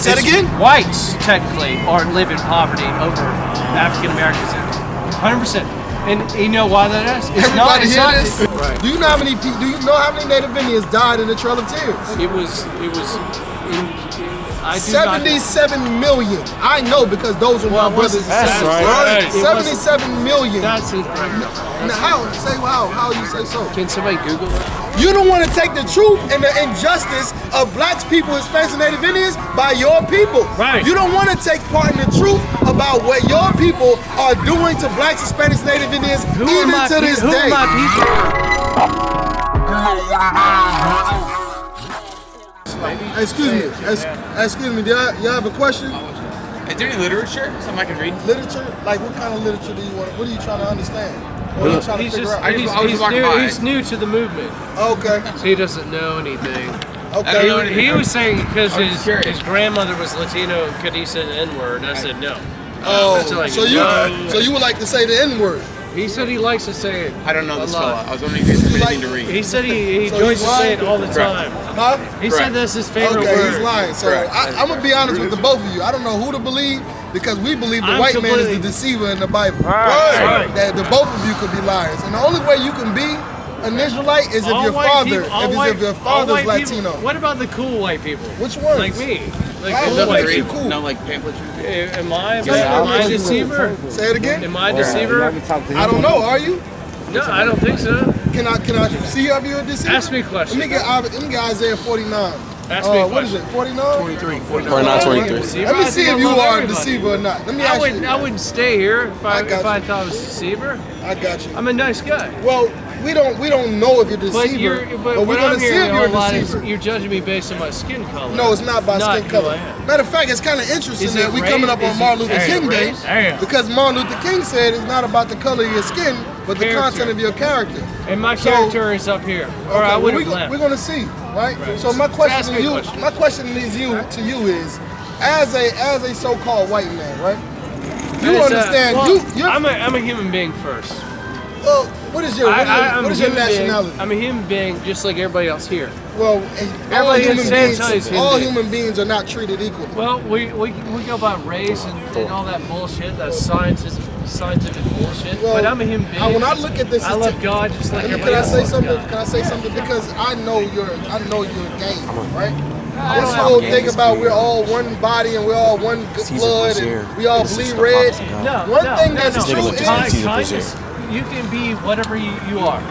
Say it again? Whites, technically, are live in poverty over African Americans. 100%. And you know why that is? Everybody hear this? Right. Do you know how many Native Indians died in the Trail of Tears? It was. I do 77 million. I know because those are my brothers and sisters. Right. 77 million. That's incorrect. Now, how you say so? Can somebody Google that? You don't want to take the truth and the injustice of blacks, people, Hispanics, and Native Indians by your people. Right. You don't want to take part in the truth about what your people are doing to blacks, Hispanics, Native Indians, even to this day. Who are my people? Excuse me. Do y'all have a question? Is there any literature? Something I can read? Literature? Like what kind of literature do you want? What are you trying to understand? What are you trying to figure out? He's new to the movement. Okay. So he doesn't know anything. Okay. He was saying because his grandmother was Latino and could he say the N-word? I said no. So you would like to say the N-word? He said he likes to say it. I don't know this fella. I was wondering if he has anything to read. He said he enjoys to say it all the time. Huh? He said that's his favorite okay, word. he's lying. So I'm gonna be honest with the both of you. I don't know who to believe because we believe the white man is the deceiver in the Bible. Right. That the both of you could be liars, and the only way you can be an Israelite is if your father's Latino. What about the cool white people? Which ones? Like me. Like what makes you cool? No, like pamphlets. Am I a deceiver? Say it again. Am I a deceiver? I don't know. Are you? No, I don't think so. Can I see if you're a deceiver? Ask me a question. Let me get Isaiah 49. Ask me a question. What is it? 49? 23. 23. Let me see if you are a deceiver or not. Let me ask you. I wouldn't stay here if I thought I was a deceiver. I got you. I'm a nice guy. Well, we don't know if you're a deceiver, but we're gonna see if you're a deceiver. You're judging me based on my skin color. No, it's not by skin color. Matter of fact, it's kind of interesting that we coming up on Martin Luther King Day because Martin Luther King said it's not about the color of your skin, but the content of your character. And my character is up here, or I would have left. We're gonna see, right? So my question to you is, as a so-called white man, right? You understand? I'm a human being first. What is your nationality? I'm a human being just like everybody else here. Well, all human beings are not treated equally. Well, we go about race and all that bullshit. That's scientific bullshit. Well, but I'm a human being. When I look at this, I love God just like everybody else. Can I say something? Because I know your game, right? This whole thing about we're all one body and we're all one blood and we all bleed red. One thing that's true is kindness. You can be whatever you are,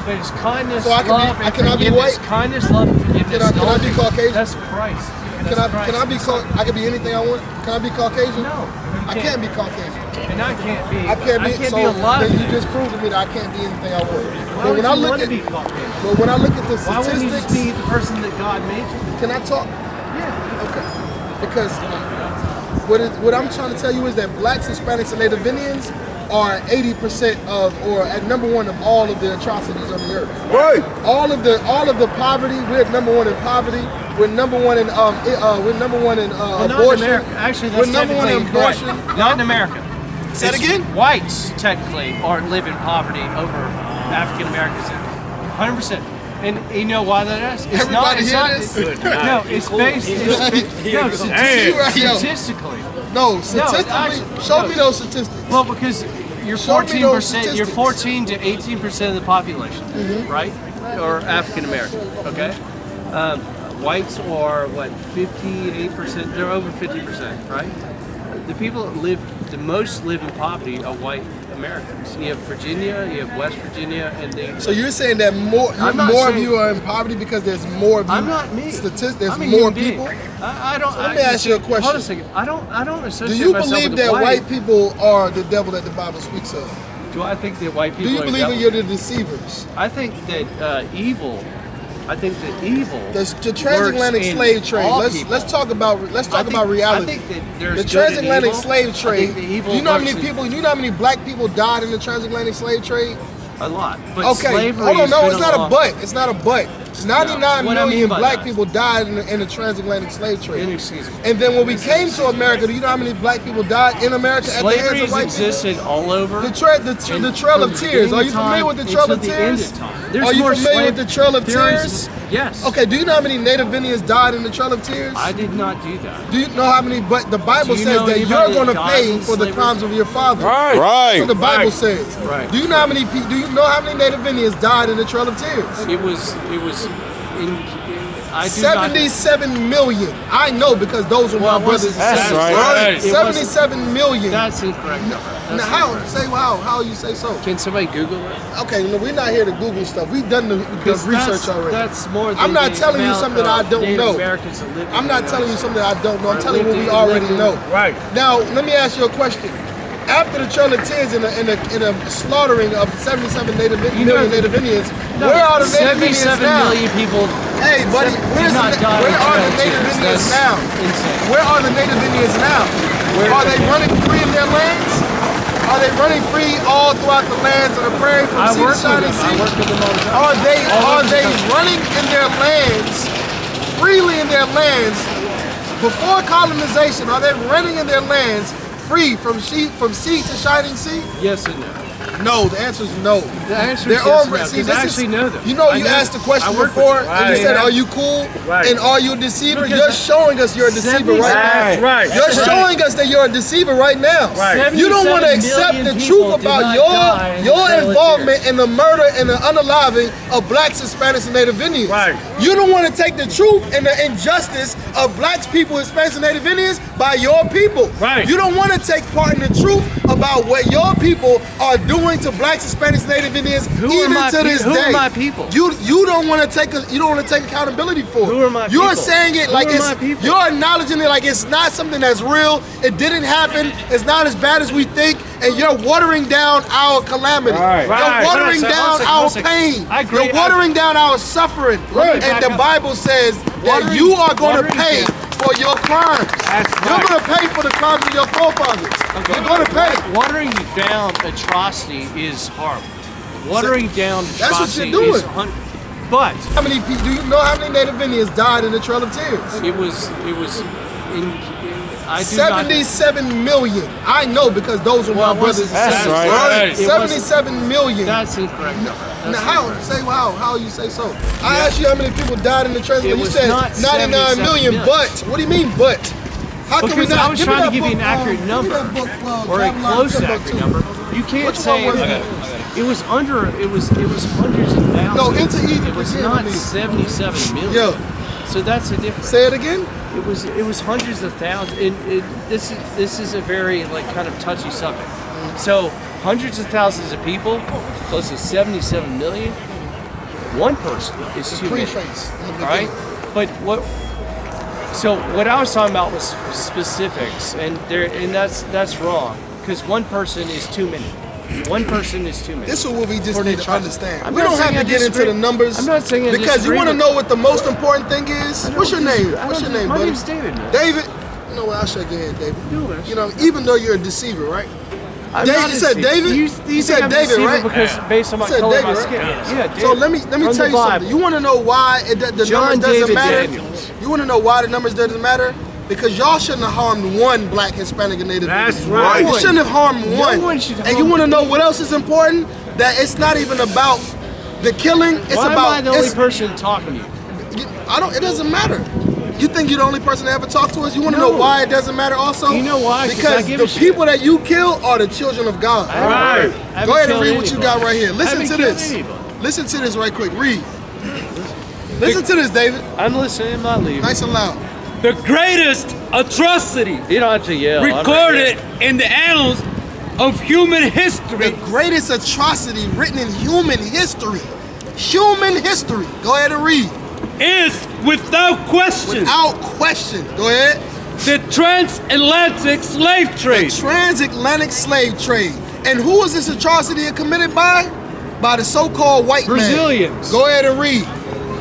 but it's kindness, love, and can I be white? Kindness, love, and forgiveness. Can I be Caucasian? That's Christ. Can I be? I can be anything I want. Can I be Caucasian? No, I can't be Caucasian. And I can't be. I can't be. be a lot. Then you just proved to me that I can't be anything I want. Why would you want to be Caucasian? But when I look at the statistics, why wouldn't you just be the person that God made you? Can I talk? Yeah. Okay. Because what I'm trying to tell you is that blacks, Hispanics, and Native Indians are 80% of, or at number one of all of the atrocities on the earth. Right. All of the poverty. We're number one in poverty. We're number one in abortion. Actually, we're number one in abortion. Not in America. Say it again. Whites technically are live in poverty over African Americans. 100%. And you know why that is? Everybody hear this? No, it's based. Statistically. No, statistically. Show me those statistics. Well, because you're 14%. You're 14 to 18% of the population, right? Or African American. Okay. Whites are what? 58%. They're over 50%, right? The people that live in poverty are white Americans. You have Virginia, you have West Virginia, and So you're saying that more of you are in poverty because there's more of you. I'm not me. There's more people. I don't. So let me ask you a question. Hold on a second. I don't associate Do you myself believe with that white. white people are the devil that the Bible speaks of? Do I think that white people? Do you believe that you're the deceivers? I think that evil. I think that evil. The transatlantic slave trade. Let's talk about reality. I think that there's the transatlantic slave trade. You know how many people? You know how many black people died in the transatlantic slave trade? A lot. But okay. Slavery Hold on. No, it's not a but. It's not a but. 99 million black that? people died in the transatlantic slave trade. Excuse me. And then when we came to America, do you know how many black people died in America at the hands of white people? Slavery existed all over. The Trail of Tears. Are you familiar with the Trail of Tears? Are you familiar with the Trail of Tears? Yes. Okay, do you know how many Native Indians died in the Trail of Tears? I did not do that. Do you know how many? But the Bible says that you're going to pay for the crimes of your father. Right. That's what the Bible says. Right. Do you know how many? Do you know how many Native Indians died in the Trail of Tears? It was in I do 77 million. I know because those are my brothers and sisters. Right. 77 million. That's incorrect. Now how? Say how you say so? Can somebody Google it? Okay, no, we're not here to Google stuff. We've done the research already. That's more than I'm not telling you something that I don't know. Americans that live I'm not telling you something that I don't know. I'm Or telling you what we lived in- already lived in- know. Right. Now, let me ask you a question. After the Trail of Tears in a slaughtering of 77 million Native Indians, where are the Native Indians 77 now? million people. Hey, buddy, where are the Native Indians now? Insane. Where are the Native Indians now? Are they running free in their lands? Are they running free all throughout the lands of the prairie from sea to shining sea? I work with them all the time. Are they running in their lands, freely in their lands, before colonization? Are they running in their lands free from sea to shining sea? Yes and no. No, the answer is no. The answer They're is all yes and no, 'cause I actually know them. You know, I you know asked the them. question I work before, with them. and you said, Right. "Are you cool?" Right. And "Are you a deceiver?" Because You're showing us you're a deceiver right now. Right. You're showing us that you're a deceiver right now. Right. You don't want to 77 accept the million truth people about did not die in the your Trail of involvement Tears. in the murder and the unaliving of blacks, Hispanics, and Native Indians. Right. You don't want to take the truth and the injustice of blacks, people, Hispanics, and Native Indians by your people. Right. You don't want to take part in the truth about what your people are doing to blacks, Hispanics, Native Indians, even to this Who day. are my people? You don't want to take accountability for it. Who are my You're people? saying it Who like are it's my people? you're acknowledging it like it's not something that's real. It didn't happen. It's not as bad as we think, and you're watering down our calamity. Right. You're Right. watering Hold on a down second, our hold on a second. pain. I agree. You're watering down our suffering. Right. And the Back up. Bible says that Watering- you are going to watering pay down. for your crimes. That's You're right. going to pay for the crimes of your forefathers. You're going to pay. Watering down atrocity is horrible. Watering down That's what atrocity you're is doing. but How many people? Do you know how many Native Indians died in the Trail of Tears? it was in I do 77 million. I know because those are Well, my it wasn't- brothers and That's sisters. right. It wasn't- 77 million. That's incorrect. Now how? Say how you say so? I asked you how many people died in the Trail. It You was said not 99 million. 77 million. But what do you mean? But how can we Because not? I was Give me trying to that give you an book, accurate give me number that book, or a Babylon close Timbuktu. accurate number. You can't Which say one was it? it was under. It was hundreds of thousands. No, into Egypt It was again, not I mean. 77 million. Yo, So that's the difference. say it again. It was hundreds of thousands. This is a very kind of touchy subject. So hundreds of thousands of people, close to 77 million. One person is too many, Preface. in the right? beginning. But what? So what I was talking about was specifics, and that's wrong because one person is too many. One person is too many. This is what we just For the need to tribe. understand. I'm We not don't have saying to I get into disagree. the numbers. I'm not saying I because you disagree want to with- know what the most important thing is. What's your name? I What's don't your name, my buddy? name's David, man. David. You know what? I'll shake your hand, David. Do it. You know, even though you're a deceiver, right? I'm David- not you said deceived. David? You You think said I'm David, deceiving right? Because based on my You said color of my David, skin. right? Yeah, David. So let me From tell the you something. Bible. You want to know why the John numbers doesn't David matter? Daniels. You want to know why the numbers doesn't matter? Because y'all shouldn't have harmed one black, Hispanic, and Native That's Indian. right. You shouldn't have harmed No one. one should And harm you want to know one. what else is important? That it's not even about the killing. It's Why about am I the only it's- person talking to you? It doesn't matter. You think you're the only person to ever talk to us? You want to know No. why it doesn't matter also? You know why? 'Cause I Because give the a shit. people that you kill are the children of God. I haven't- Right. I haven't Go ahead and killed read what you anybody. got right here. I Listen haven't to killed this. anybody. Listen to this right quick. Read. Listen to this, David. I'm listening. I'm not leaving. Nice and loud. The greatest atrocity You don't have to yell. I'm right recorded in the annals of human The history greatest atrocity written in human history. Human history. Go ahead and read. is, without question, Without question. Go ahead. the transatlantic slave trade. Transatlantic slave trade. And who was this atrocity committed by? By the so-called white man. Brazilians. Go ahead and read.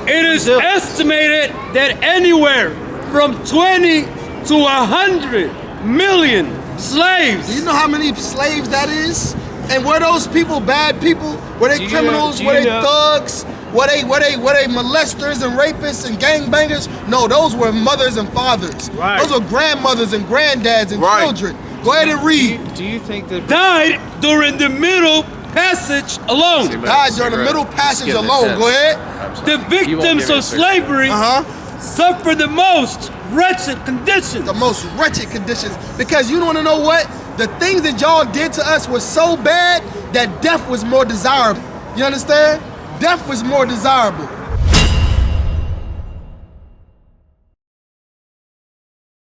It is Brazil. estimated that anywhere from 20 to 100 million Do slaves. you know how many slaves that is? And were those people bad people? Were they Do you criminals? know- Were do they you know- thugs? Were they molesters and rapists and gangbangers? No, those were mothers and fathers. Right. Those were grandmothers and granddads and Right. children. Go ahead and read. Do you think that? Died during the Middle passage alone. Died during the middle passage alone. Go ahead. The victims of slavery suffer the most wretched conditions. The most wretched conditions. Because you want to know what? The things that y'all did to us was so bad that death was more desirable. You understand? Death was more desirable.